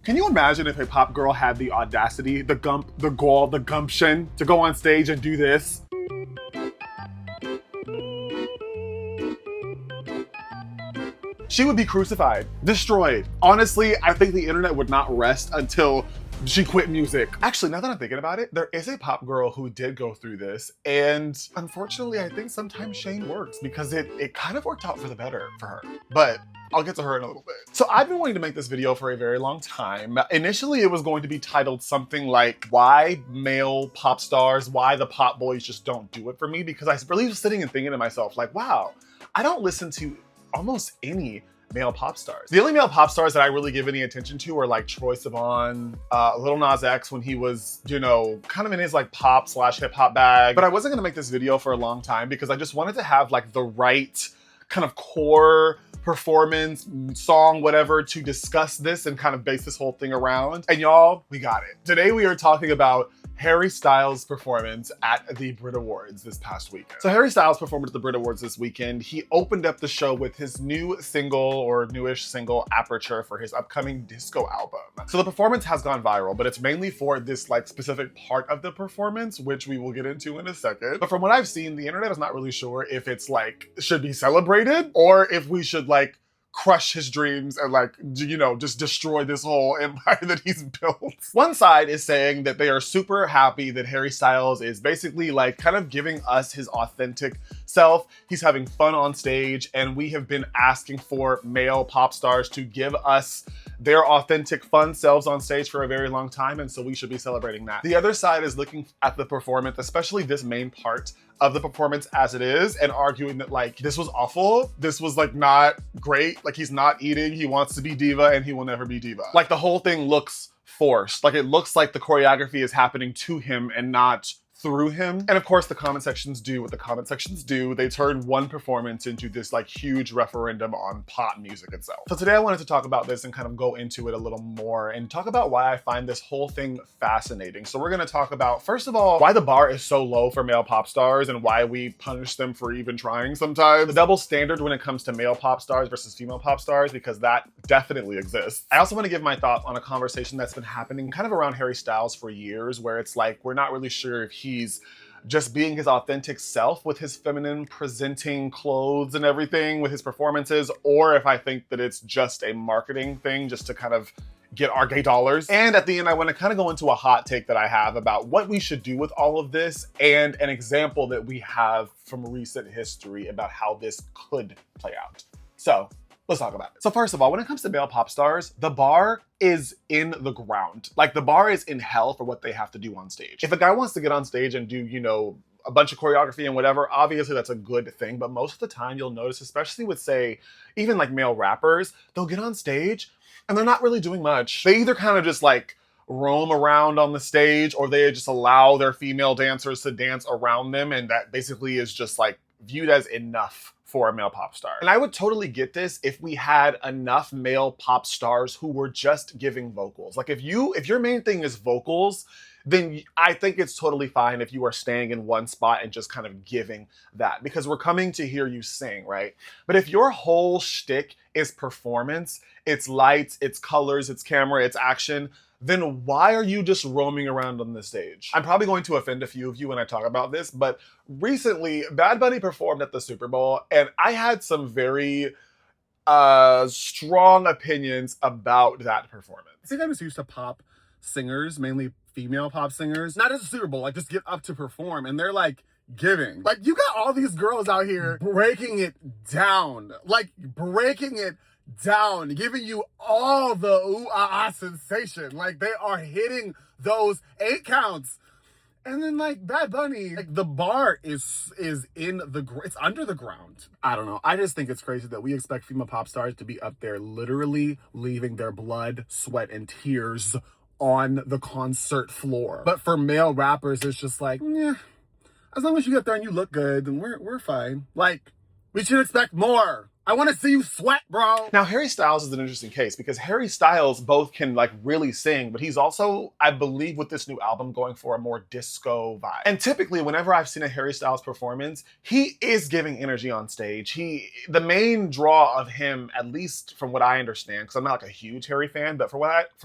Can you imagine if a pop girl had the audacity, the gall, the gumption to go on stage and do this? She would be crucified, destroyed. Honestly, I think the internet would not rest until she quit music. Actually, now that I'm thinking about it, there is a pop girl who did go through this, and unfortunately, I think sometimes shame works because it kind of worked out for the better for her. But I'll get to her in a little bit. So I've been wanting to make this video for a very long time. Initially, it was going to be titled something like, why male pop stars, why the pop boys just don't do it for me? Because I really was sitting and thinking to myself, like, wow, I don't listen to almost any male pop stars. The only male pop stars that I really give any attention to are like Troye Sivan, Lil Nas X when he was, you know, kind of in his like pop / hip hop bag. But I wasn't gonna make this video for a long time because I just wanted to have like the right kind of core performance, song, whatever, to discuss this and kind of base this whole thing around. And y'all, we got it. Today we are talking about Harry Styles' performance at the BRIT Awards this past weekend. So Harry Styles performed at the BRIT Awards this weekend. He opened up the show with his new single, or newish single, Aperture, for his upcoming disco album. So the performance has gone viral, but it's mainly for this like specific part of the performance, which we will get into in a second. But from what I've seen, the internet is not really sure if it's like, should be celebrated, or if we should like crush his dreams and like, you know, just destroy this whole empire that he's built. One side is saying that they are super happy that Harry Styles is basically like kind of giving us his authentic self. He's having fun on stage, and we have been asking for male pop stars to give us their authentic fun selves on stage for a very long time, and so we should be celebrating that. The other side is looking at the performance, especially this main part of the performance as it is, and arguing that like, this was awful, this was like not great, like he's not eating, he wants to be diva, and he will never be diva. Like the whole thing looks forced, like it looks like the choreography is happening to him and not through him. And of course, the comment sections do what the comment sections do. They turn one performance into this like huge referendum on pop music itself. So today I wanted to talk about this and kind of go into it a little more and talk about why I find this whole thing fascinating. So we're gonna talk about, first of all, why the bar is so low for male pop stars and why we punish them for even trying sometimes. The double standard when it comes to male pop stars versus female pop stars, because that definitely exists. I also want to give my thoughts on a conversation that's been happening kind of around Harry Styles for years, where it's like, we're not really sure if he's just being his authentic self with his feminine presenting clothes and everything with his performances, or if I think that it's just a marketing thing just to kind of get our gay dollars. And at the end, I want to kind of go into a hot take that I have about what we should do with all of this and an example that we have from recent history about how this could play out. So let's talk about it. So first of all, when it comes to male pop stars, the bar is in the ground. Like the bar is in hell for what they have to do on stage. If a guy wants to get on stage and do, you know, a bunch of choreography and whatever, obviously that's a good thing. But most of the time you'll notice, especially with say, even like male rappers, they'll get on stage and they're not really doing much. They either kind of just like roam around on the stage, or they just allow their female dancers to dance around them. And that basically is just like viewed as enough for a male pop star. And I would totally get this if we had enough male pop stars who were just giving vocals. Like if your main thing is vocals, then I think it's totally fine if you are staying in one spot and just kind of giving that, because we're coming to hear you sing, right? But if your whole shtick is performance, it's lights, it's colors, it's camera, it's action, then why are you just roaming around on the stage? I'm probably going to offend a few of you when I talk about this, but recently Bad Bunny performed at the Super Bowl, and I had some very strong opinions about that performance. I think I'm just used to pop singers, mainly female pop singers, not as a Super Bowl, like just get up to perform, and they're like giving. Like you got all these girls out here breaking it down, giving you all the ooh-ah-ah sensation. Like they are hitting those 8 counts. And then like Bad Bunny, like the bar is in it's under the ground. I don't know. I just think it's crazy that we expect female pop stars to be up there literally leaving their blood, sweat, and tears on the concert floor. But for male rappers, it's just like, yeah, as long as you get there and you look good, then we're fine. Like, we should expect more. I want to see you sweat, bro. Now, Harry Styles is an interesting case because Harry Styles both can like really sing, but he's also, I believe, with this new album going for a more disco vibe. And typically, whenever I've seen a Harry Styles performance, he is giving energy on stage. The main draw of him, at least from what I understand, because I'm not like a huge Harry fan, but from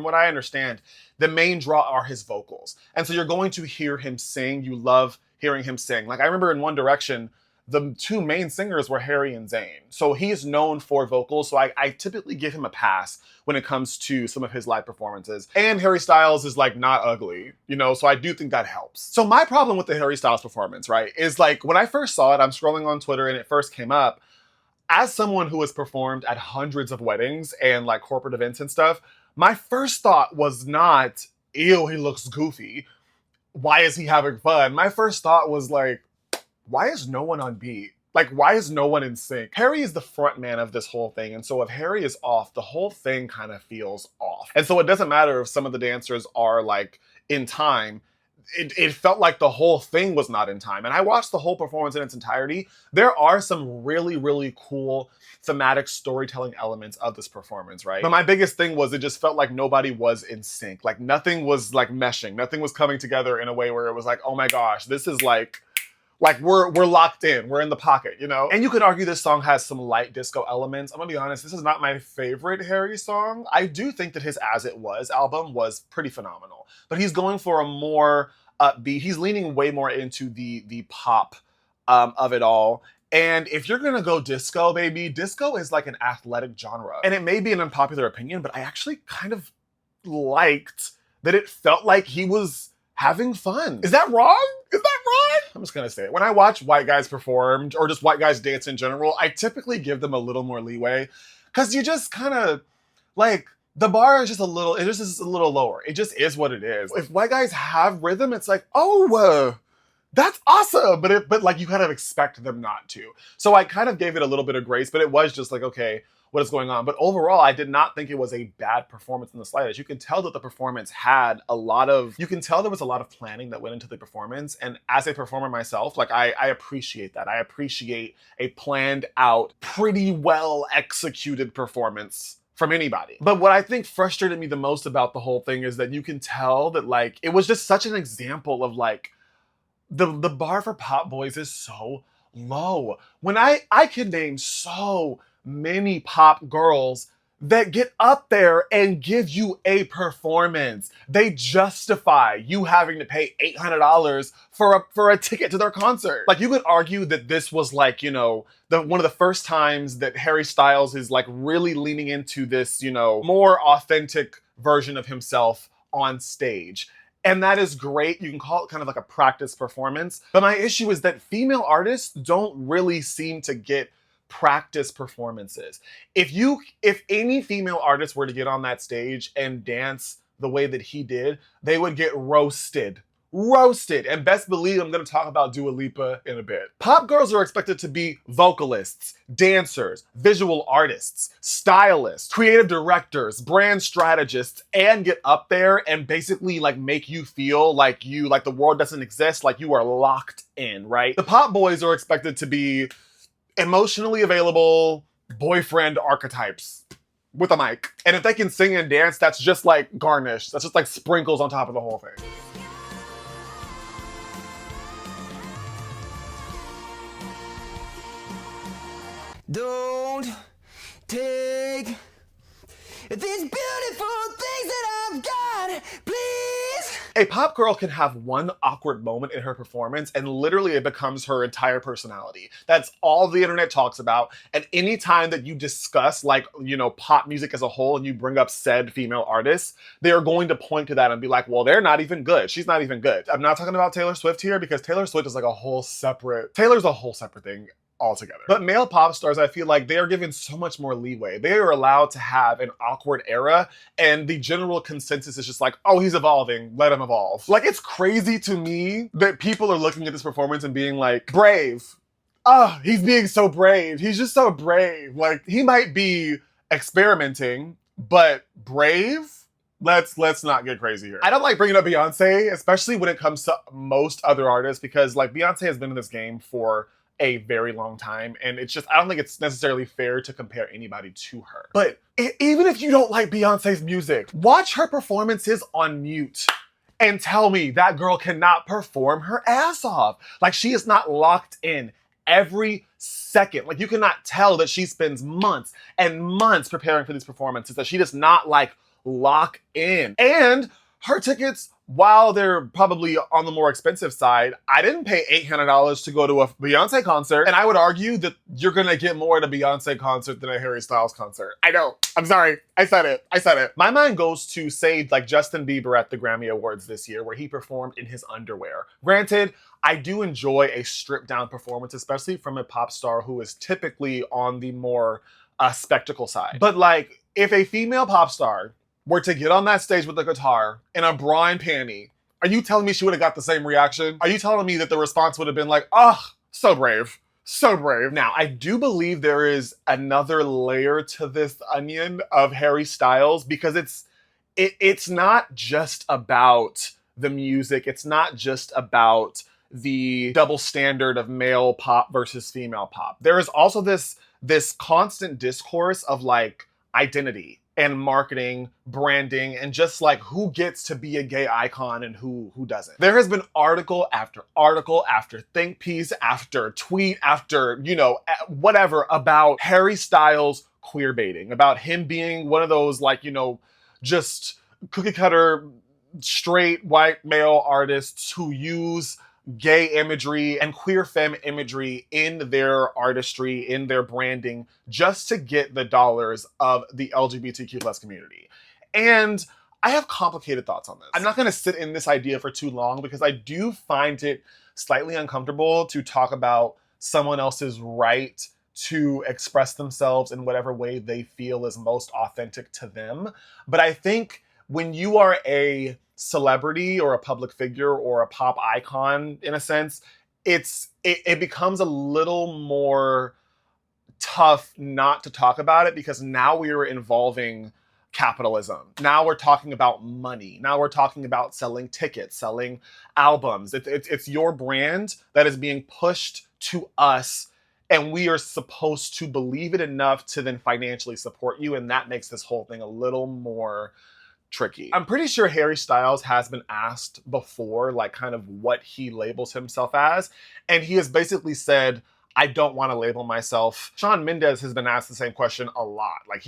what I understand, the main draw are his vocals. And so you're going to hear him sing. You love hearing him sing. Like I remember in One Direction, the two main singers were Harry and Zayn. So he's known for vocals, so I typically give him a pass when it comes to some of his live performances. And Harry Styles is like not ugly, you know, so I do think that helps. So my problem with the Harry Styles performance, right, is like when I first saw it, I'm scrolling on Twitter and it first came up, as someone who has performed at hundreds of weddings and like corporate events and stuff, my first thought was not, ew, he looks goofy. Why is he having fun? My first thought was like, why is no one on beat? Like, why is no one in sync? Harry is the front man of this whole thing. And so if Harry is off, the whole thing kind of feels off. And so it doesn't matter if some of the dancers are like in time. It felt like the whole thing was not in time. And I watched the whole performance in its entirety. There are some really, really cool thematic storytelling elements of this performance, right? But my biggest thing was it just felt like nobody was in sync. Like nothing was like meshing. Nothing was coming together in a way where it was like, oh my gosh, this is like we're locked in, we're in the pocket, you know? And you could argue this song has some light disco elements. I'm gonna be honest, this is not my favorite Harry song. I do think that his As It Was album was pretty phenomenal, but he's going for a more upbeat, he's leaning way more into the pop of it all. And if you're gonna go disco, baby, disco is like an athletic genre. And it may be an unpopular opinion, but I actually kind of liked that it felt like he was having fun. Is that wrong? Is that wrong? I'm just gonna say it. When I watch white guys performed or just white guys dance in general, I typically give them a little more leeway because you just kind of like the bar is just a little, it just is a little lower. It just is what it is. If white guys have rhythm, it's like, oh, that's awesome. But like you kind of expect them not to. So I kind of gave it a little bit of grace, but it was just like, okay, what is going on? But overall, I did not think it was a bad performance in the slightest. You can tell that the performance had you can tell there was a lot of planning that went into the performance. And as a performer myself, like I appreciate that. I appreciate a planned out, pretty well executed performance from anybody. But what I think frustrated me the most about the whole thing is that you can tell that like, it was just such an example of like, the bar for pop boys is so low. When I can name so many pop girls that get up there and give you a performance. They justify you having to pay $800 for a ticket to their concert. Like you could argue that this was like, you know, one of the first times that Harry Styles is like really leaning into this, you know, more authentic version of himself on stage. And that is great. You can call it kind of like a practice performance. But my issue is that female artists don't really seem to get practice performances. If any female artist were to get on that stage and dance the way that he did, they would get roasted. Roasted. And best believe I'm going to talk about Dua Lipa in a bit. Pop girls are expected to be vocalists, dancers, visual artists, stylists, creative directors, brand strategists, and get up there and basically like make you feel like the world doesn't exist, like you are locked in, right? The pop boys are expected to be emotionally available boyfriend archetypes with a mic. And if they can sing and dance, that's just like garnish. That's just like sprinkles on top of the whole thing. Don't take these beautiful things that I've got, please. A pop girl can have one awkward moment in her performance and literally it becomes her entire personality. That's all the internet talks about. And any time that you discuss like, you know, pop music as a whole and you bring up said female artists, they are going to point to that and be like, well, they're not even good. She's not even good. I'm not talking about Taylor Swift here because Taylor Swift is like Taylor's a whole separate thing altogether. But male pop stars, I feel like they are given so much more leeway. They are allowed to have an awkward era and the general consensus is just like, oh, he's evolving, let him evolve. Like, it's crazy to me that people are looking at this performance and being like, brave. Oh, he's being so brave. He's just so brave. Like, he might be experimenting, but brave? Let's not get crazy here. I don't like bringing up Beyonce, especially when it comes to most other artists, because like Beyonce has been in this game for a very long time. And it's just, I don't think it's necessarily fair to compare anybody to her. But even if you don't like Beyonce's music, watch her performances on mute and tell me that girl cannot perform her ass off. Like, she is not locked in every second. Like, you cannot tell that she spends months and months preparing for these performances, that she does not like lock in. And her tickets, while they're probably on the more expensive side, I didn't pay $800 to go to a Beyonce concert. And I would argue that you're gonna get more at a Beyonce concert than a Harry Styles concert. I know, I'm sorry, I said it. My mind goes to, say, like Justin Bieber at the Grammy Awards this year, where he performed in his underwear. Granted, I do enjoy a stripped down performance, especially from a pop star who is typically on the more spectacle side. But like, if a female pop star were to get on that stage with a guitar in a bra and panty, are you telling me she would have got the same reaction? Are you telling me that the response would have been like, oh, so brave, so brave? Now, I do believe there is another layer to this onion of Harry Styles, because it's not just about the music. It's not just about the double standard of male pop versus female pop. There is also this constant discourse of like identity and marketing, branding, and just like who gets to be a gay icon and who doesn't. There has been article after think piece, after tweet, after, you know, whatever, about Harry Styles queerbaiting, about him being one of those, like, you know, just cookie cutter, straight white male artists who use gay imagery and queer femme imagery in their artistry, in their branding, just to get the dollars of the LGBTQ plus community. And I have complicated thoughts on this. I'm not gonna sit in this idea for too long, because I do find it slightly uncomfortable to talk about someone else's right to express themselves in whatever way they feel is most authentic to them. But I think when you are a celebrity or a public figure or a pop icon, in a sense, it becomes a little more tough not to talk about it, because now we are involving capitalism. Now we're talking about money. Now we're talking about selling tickets, selling albums. It's your brand that is being pushed to us, and we are supposed to believe it enough to then financially support you, and that makes this whole thing a little more tricky. I'm pretty sure Harry Styles has been asked before, like, kind of what he labels himself as, and he has basically said, I don't want to label myself. Shawn Mendes has been asked the same question a lot. Like,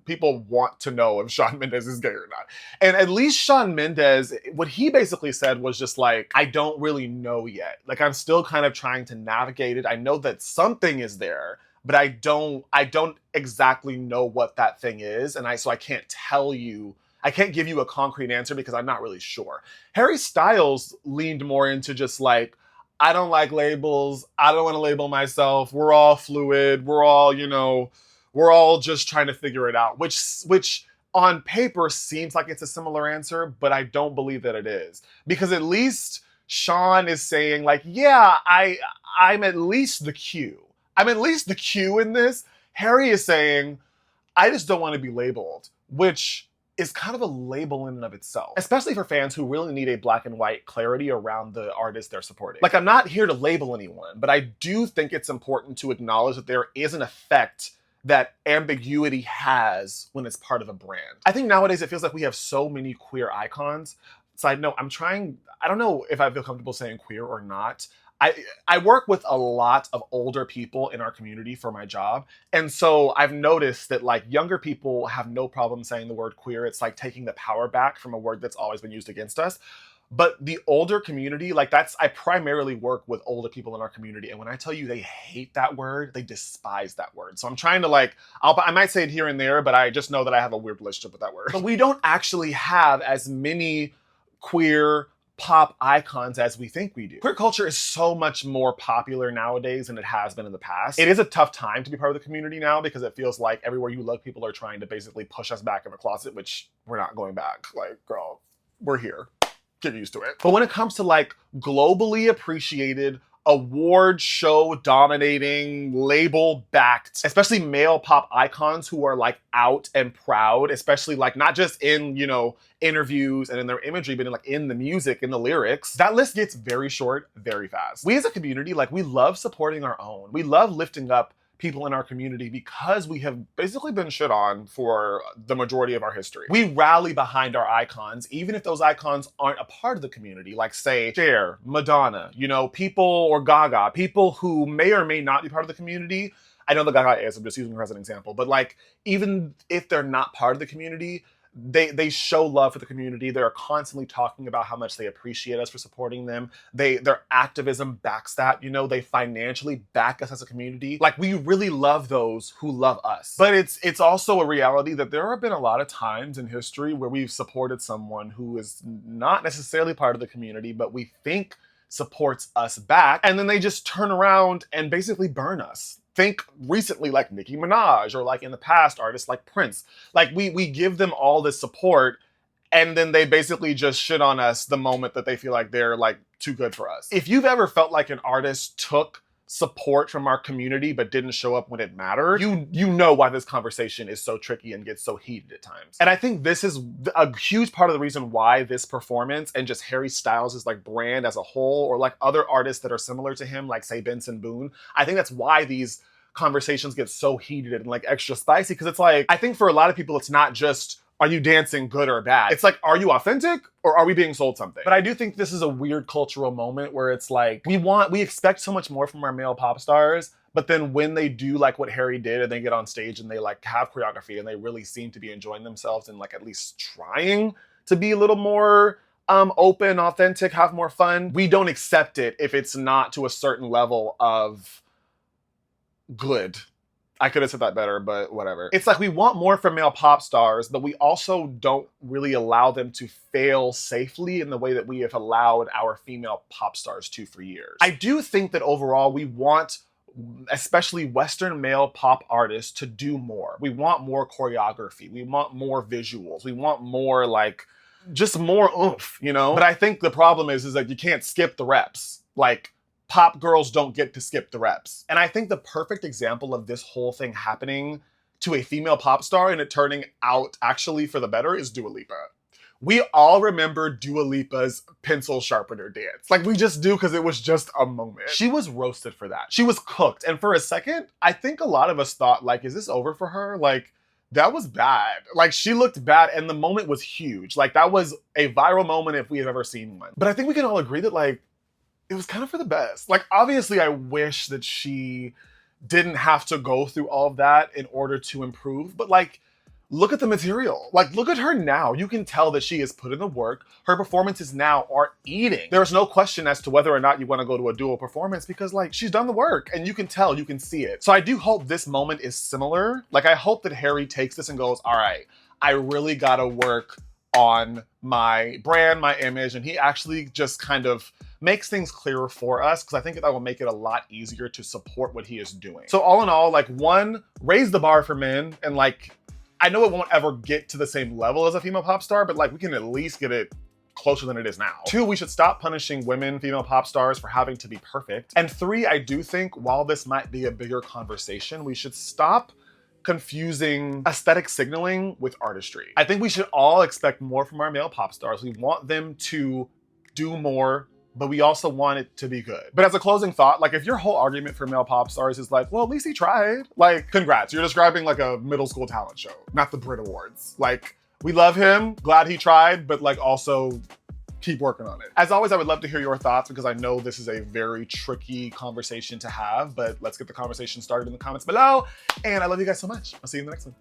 people want to know if Shawn Mendes is gay or not. And at least Shawn Mendes, what he basically said was just like, I don't really know yet. Like, I'm still kind of trying to navigate it. I know that something is there, but I don't exactly know what that thing is. And so I can't tell you, I can't give you a concrete answer because I'm not really sure. Harry Styles leaned more into just like, I don't like labels. I don't want to label myself. We're all fluid. We're all, you know, we're all just trying to figure it out, which on paper seems like it's a similar answer, but I don't believe that it is. Because at least Shawn is saying like, yeah, I'm at least the Q. I'm at least the Q in this. Harry is saying, I just don't want to be labeled, which is kind of a label in and of itself, especially for fans who really need a black and white clarity around the artist they're supporting. Like, I'm not here to label anyone, but I do think it's important to acknowledge that there is an effect that ambiguity has when it's part of a brand. I think nowadays it feels like we have so many queer icons. Side note, I don't know if I feel comfortable saying queer or not. I work with a lot of older people in our community for my job. And so I've noticed that like younger people have no problem saying the word queer. It's like taking the power back from a word that's always been used against us. But the older community, I primarily work with older people in our community. And when I tell you they hate that word, they despise that word. So I'm trying to I might say it here and there, but I just know that I have a weird relationship with that word. But we don't actually have as many queer pop icons as we think we do. Queer culture is so much more popular nowadays than it has been in the past. It is a tough time to be part of the community now because it feels like everywhere you look, people are trying to basically push us back in the closet, which we're not going back. Like, girl, we're here. Get used to it. But when it comes to like globally appreciated award show dominating, label backed, especially male pop icons who are like out and proud, especially like not just in, you know, interviews and in their imagery, but in like in the music, in the lyrics, that list gets very short, very fast. We as a community, like we love supporting our own. We love lifting up people in our community because we have basically been shit on for the majority of our history. We rally behind our icons, even if those icons aren't a part of the community, like say Cher, Madonna, you know, people, or Gaga, people who may or may not be part of the community. I know the Gaga is, I'm just using her as an example, but like, even if they're not part of the community, they show love for the community. They're constantly talking about how much they appreciate us for supporting them. Their activism backs that, you know, they financially back us as a community. Like, we really love those who love us. But it's also a reality that there have been a lot of times in history where we've supported someone who is not necessarily part of the community, but we think supports us back, and then they just turn around and basically burn us. Think recently like Nicki Minaj, or like in the past artists like Prince. Like we give them all this support, and then they basically just shit on us the moment that they feel like they're like too good for us. If you've ever felt like an artist took support from our community but didn't show up when it mattered, you know why this conversation is so tricky and gets so heated at times. And I think this is a huge part of the reason why this performance and just Harry Styles' like brand as a whole, or like other artists that are similar to him, like say Benson Boone, I think that's why these conversations get so heated and like extra spicy, because it's like, I think for a lot of people, it's not just, are you dancing good or bad? It's like, are you authentic or are we being sold something? But I do think this is a weird cultural moment where it's like, we expect so much more from our male pop stars, but then when they do like what Harry did and they get on stage and they like have choreography and they really seem to be enjoying themselves and like at least trying to be a little more open, authentic, have more fun, we don't accept it if it's not to a certain level of good. I could have said that better, but whatever. It's like we want more from male pop stars, but we also don't really allow them to fail safely in the way that we have allowed our female pop stars to for years. I do think that overall we want, especially Western male pop artists, to do more. We want more choreography. We want more visuals. We want more like, just more oomph, you know? But I think the problem is that you can't skip the reps. Like, pop girls don't get to skip the reps. And I think the perfect example of this whole thing happening to a female pop star and it turning out actually for the better is Dua Lipa. We all remember Dua Lipa's pencil sharpener dance. Like, we just do, because it was just a moment. She was roasted for that. She was cooked. And for a second, I think a lot of us thought, like, is this over for her? Like, that was bad. Like, she looked bad, and the moment was huge. Like, that was a viral moment if we have ever seen one. But I think we can all agree that, like, it was kind of for the best. Like, obviously, I wish that she didn't have to go through all of that in order to improve, but like, look at the material. Like, look at her now. You can tell that she has put in the work. Her performances now are eating. There's no question as to whether or not you want to go to a dual performance, because like, she's done the work and you can tell, you can see it. So I do hope this moment is similar. Like, I hope that Harry takes this and goes, all right, I really gotta work on my brand, my image, and he actually just kind of makes things clearer for us, because I think that will make it a lot easier to support what he is doing. So all in all, like, one, raise the bar for men, and like, I know it won't ever get to the same level as a female pop star, but like, we can at least get it closer than it is now. Two, we should stop punishing women, female pop stars, for having to be perfect. And three, I do think while this might be a bigger conversation, we should stop confusing aesthetic signaling with artistry. I think we should all expect more from our male pop stars. We want them to do more, but we also want it to be good. But as a closing thought, like, if your whole argument for male pop stars is like, well, at least he tried, like, congrats. You're describing like a middle school talent show, not the BRIT Awards. Like, we love him, glad he tried, but like, also keep working on it. As always, I would love to hear your thoughts, because I know this is a very tricky conversation to have, but let's get the conversation started in the comments below. And I love you guys so much. I'll see you in the next one.